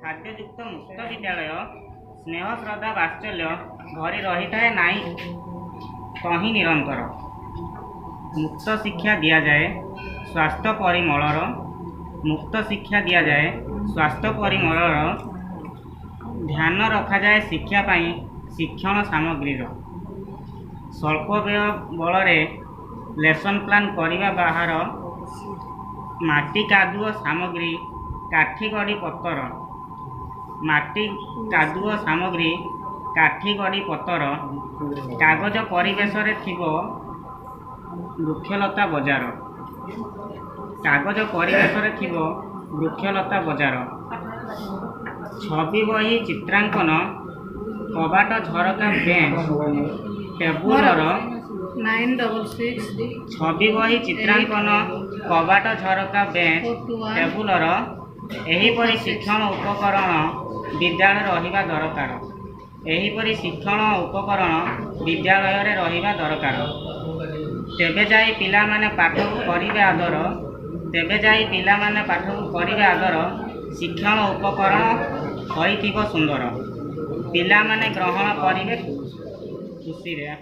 खाद्ययुक्त मुक्त विद्यालय स्नेह श्रद्धा वात्सल्य भरी रही थाए नाई कहीं निरंतर। मुक्त शिक्षा दि जाए स्वास्थ्य परिमलर मुक्त शिक्षा दि जाए स्वास्थ्य परिमलर ध्यान रखा जाए शिक्षा पाई शिक्षण सामग्री स्वल्प व्यय बल लेसन प्लान करने बाहर माटी कादुओ सामग्री काठी गड़ी पत्तर माटी कादुओ सामग्री काठी गड़ी पत्तर कागज परिवेश वृक्षलता बजार कागज परिवेश वृक्षलता बजार छवि बही चित्रांकन कबाट झरका बेंच टेबुलर 966 छवि बही चित्रांकन कबाट झरका बेंच टेबुलर एहीपरि शिक्षण उपकरण विद्यालय रहिबा दरकार एहीपरि शिक्षण उपकरण विद्यालय रे रहिबा दरकार तेबे जाई पिला माने पाठ करिवे आदर तेबे जाई पिला माने पाठ करिवे आदर शिक्षण उपकरण होइथिबो सुंदर पिला माने ग्रहण करिवे खुशी रे।